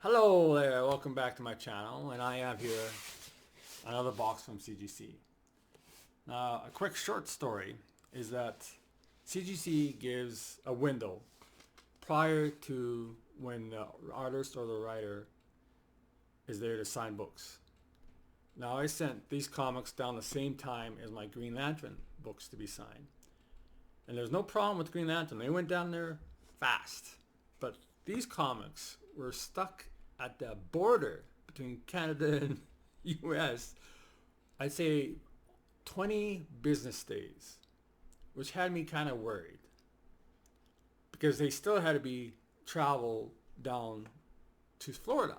Hello there, welcome back to my channel, and I have here another box from CGC. Now, a quick short story is that CGC gives a window prior to when the artist or the writer is there to sign books. Now, I sent these comics down the same time as my Green Lantern books to be signed. And there's no problem with Green Lantern. They went down there fast. But these comics were stuck at the border between Canada and US, I'd say 20 business days, which had me kind of worried because they still had to be travel down to Florida,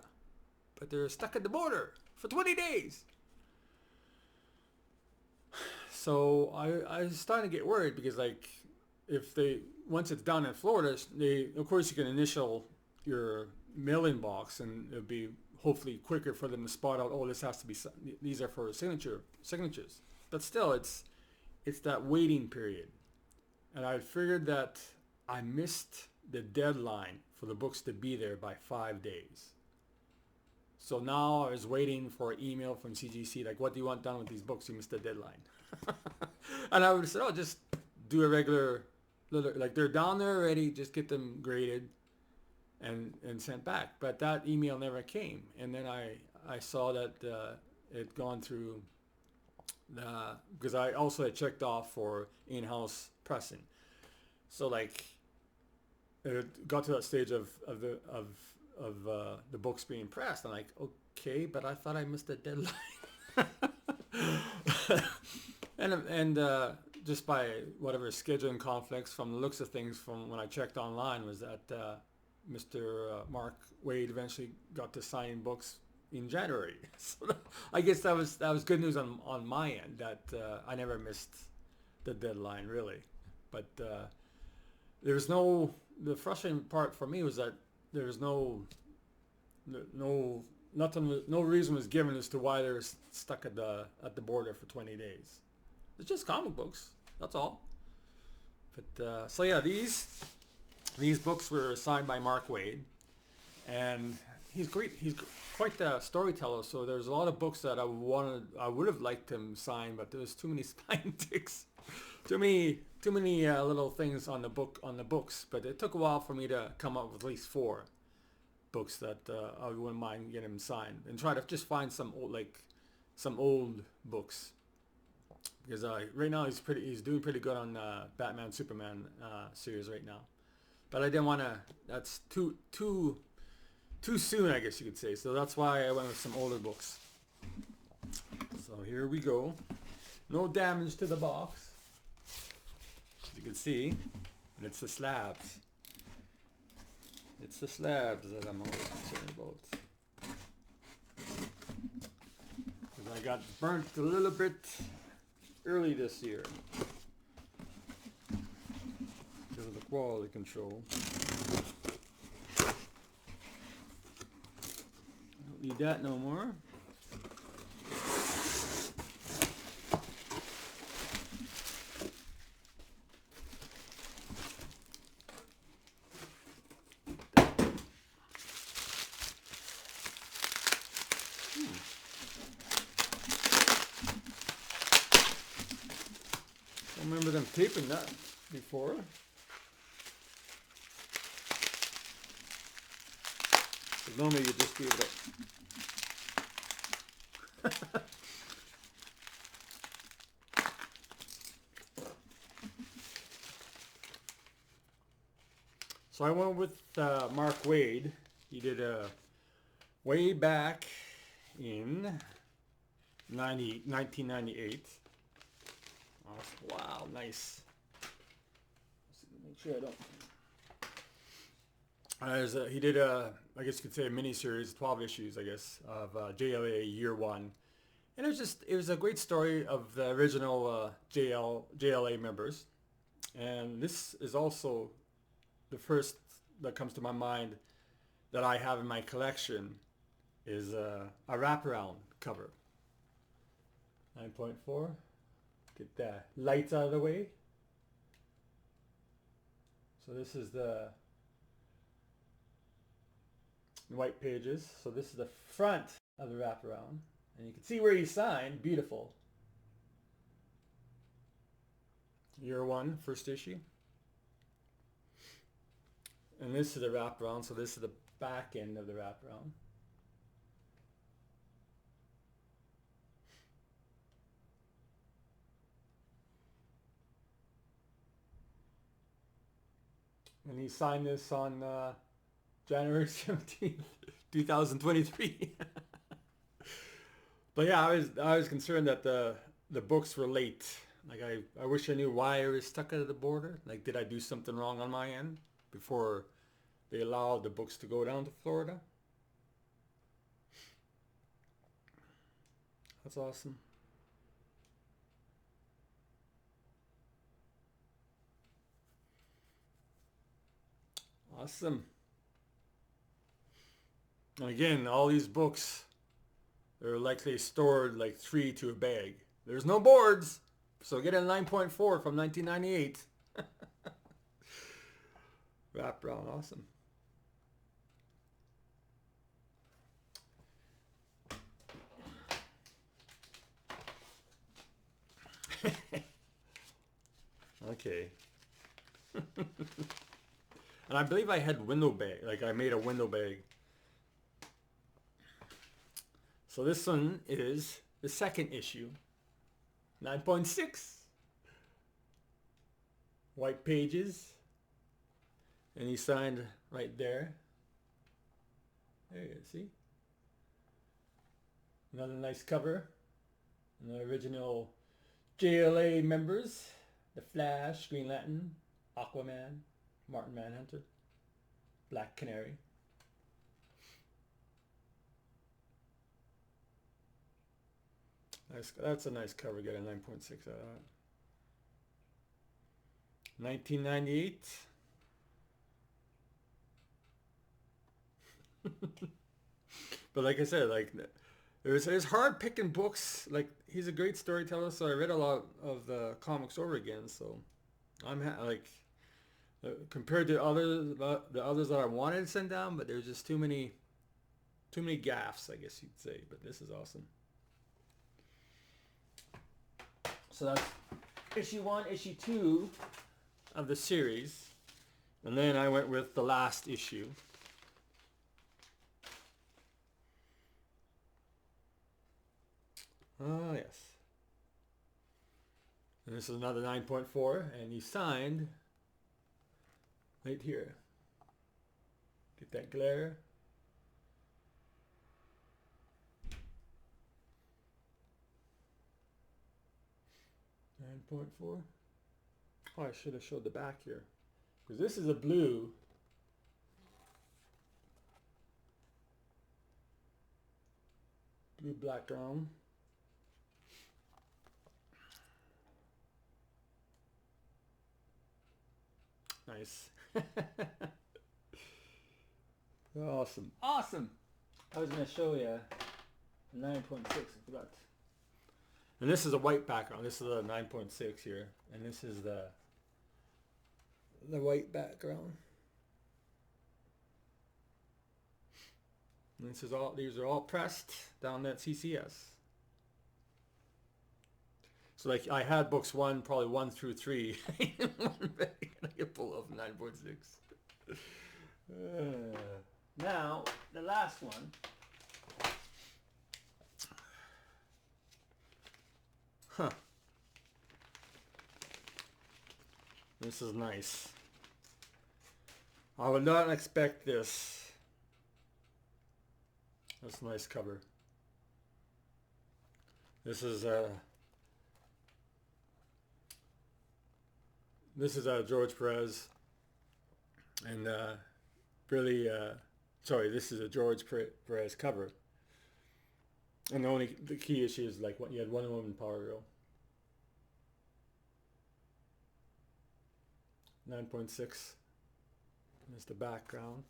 but they're stuck at the border for 20 days. So I was starting to get worried because, like, if they, once it's down in Florida, they, of course you can initial your mail-in box and it'll be hopefully quicker for them to spot out, oh, this has to be, these are for signatures. But still, it's that waiting period. And I figured that I missed the deadline for the books to be there by 5 days. So now I was waiting for an email from CGC, like, what do you want done with these books? You missed the deadline. And I would have said, oh, just do a regular, like, they're down there already, just get them graded and sent back. But that email never came. And then I saw that it gone through, because I also had checked off for in-house pressing. So, like, it got to that stage of the books being pressed. I'm like, okay, but I thought I missed a deadline. and just by whatever scheduling conflicts, from the looks of things, from when I checked online, was that Mr. Mark Wade eventually got to sign books in January. So I guess that was good news on my end, that I never missed the deadline, really. But there's no, the frustrating part for me was that there's no reason was given as to why they're stuck at the border for 20 days. It's just comic books, that's all. But so yeah, these books were signed by Mark Wade, and he's great. He's quite the storyteller. So there's a lot of books that I would have liked him sign, but there was too many spine ticks, too many little things on the books. But it took a while for me to come up with at least 4 books that I wouldn't mind getting him signed, and try to just find some old books, because right now he's doing pretty good on Batman Superman series right now. But I didn't want to. That's too soon, I guess you could say. So that's why I went with some older books. So here we go. No damage to the box, as you can see. And it's the slabs. It's the slabs that I'm always concerned about. Because I got burnt a little bit early this year because of the quality control. Don't need that no more. I remember them taping that before. But normally you just do it. So I went with Mark Wade. He did way back in 1998. Wow, nice. Make sure I don't. He did I guess you could say a mini series, 12 issues, I guess, of JLA Year One, and it was a great story of the original JLA members, and this is also the first that comes to my mind that I have in my collection is a wraparound cover. 9.4. Get the lights out of the way. So this is the and white pages. So this is the front of the wraparound. And you can see where he signed. Beautiful. Year 1, first issue. And this is the wraparound. So this is the back end of the wraparound. And he signed this on January 17th, 2023. But yeah, I was concerned that the books were late. Like I wish I knew why I was stuck at the border. Like, did I do something wrong on my end before they allowed the books to go down to Florida? That's awesome. Awesome. And again, all these books, they're likely stored like 3 to a bag. There's no boards, so get a 9.4 from 1998. Wraparound, awesome. Okay. And I believe I had window bag, like I made a window bag. So this one is the second issue, 9.6. White pages. And he signed right there. There you see. Another nice cover. And the original JLA members. The Flash, Green Lantern, Aquaman, Martin Manhunter, Black Canary. Nice. That's a nice cover. Get a 9.6 out of that. 1998. But like I said, like it was hard picking books. Like, he's a great storyteller, so I read a lot of the comics over again. So I'm like compared to the others that I wanted to send down, but there's just too many gaffes, I guess you'd say. But this is awesome. So that's issue 1, issue 2 of the series, and then I went with the last issue. Oh, yes. And this is another 9.4, and he signed right here. Get that glare. .4. Oh, I should have showed the back here, because this is a blue. Blue background. Nice. Awesome. Awesome. I was going to show you 9.6. I forgot. And this is a white background. This is a 9.6 here. And this is the white background. And this is all, these are all pressed down at CCS. So like I had books probably 1 through 3 in one bag, and I could pull off 9.6. Now, the last one. Huh. This is nice. I would not expect this. That's a nice cover. This is George Perez, and really, sorry, this is a George Perez cover. And the key issue is like what you had Wonder Woman Power Girl. 9.6. There's the background.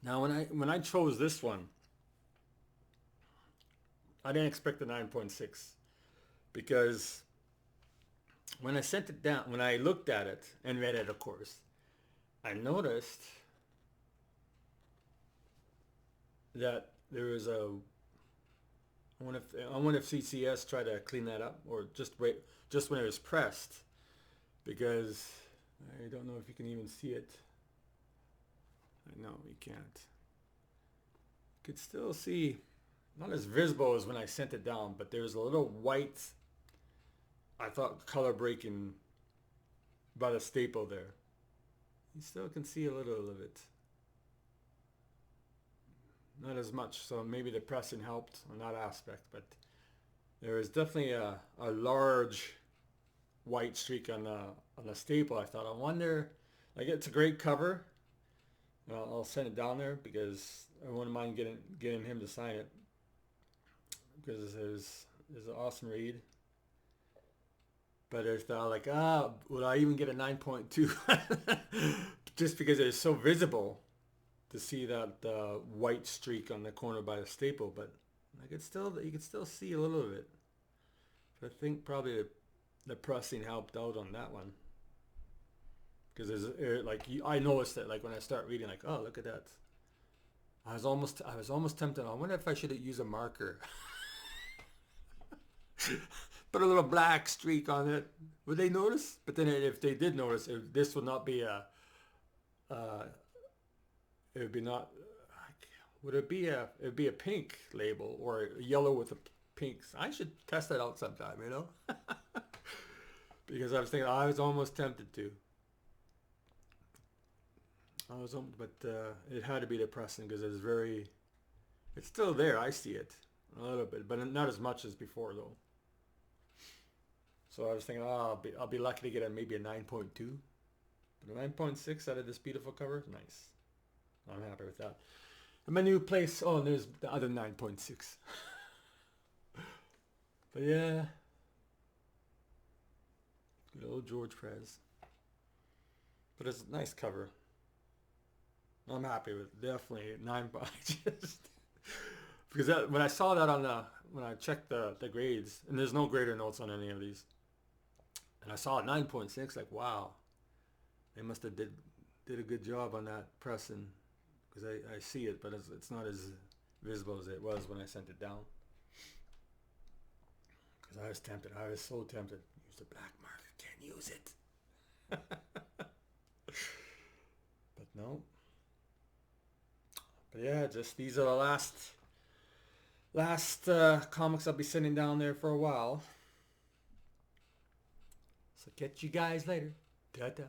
Now when I chose this one, I didn't expect the 9.6, because when I sent it down, when I looked at it and read it, of course, I noticed that there was a. I wonder if CCS tried to clean that up, or just wait, just when it was pressed, because I don't know if you can even see it. No, you can't. You could still see, not as visible as when I sent it down, but there's a little white, I thought, color breaking by the staple there. You still can see a little of it. Not as much, so maybe the pressing helped on that aspect, but there is definitely a large white streak on the staple. I thought, I wonder, like, it's a great cover. I'll send it down there because I wouldn't mind getting him to sign it, because there's an awesome read. But I thought, like, would I even get a 9.2? Just because it's so visible to see that white streak on the corner by the staple, but you could still see a little of it. But I think probably the pressing helped out on that one, because I noticed that, like, when I start reading, like, oh, look at that. I was almost tempted. I wonder if I should use a marker. Put a little black streak on it. Would they notice? But then if they did notice, this would not be a. It would be not. Would it be a? It would be a pink label or a yellow with a pink. I should test that out sometime, you know. Because I was thinking, I was almost tempted to. But it had to be depressing because it's still there. I see it a little bit, but not as much as before though. So I was thinking, I'll be lucky to get maybe a 9.2, but a 9.6 out of this beautiful cover, nice. I'm happy with that. And my new place. Oh, and there's the other 9.6. But yeah, good old George Prez. But it's a nice cover. I'm happy with it. Definitely 9. Just because when I saw that when I checked the grades, and there's no grader notes on any of these, and I saw 9.6, like, wow, they must have did a good job on that pressing, because I see it, but it's not as visible as it was when I sent it down. Because I was tempted. I was so tempted. Use the black marker. Can't use it. But no. But yeah, just these are the last comics I'll be sending down there for a while. So catch you guys later. Ta-ta.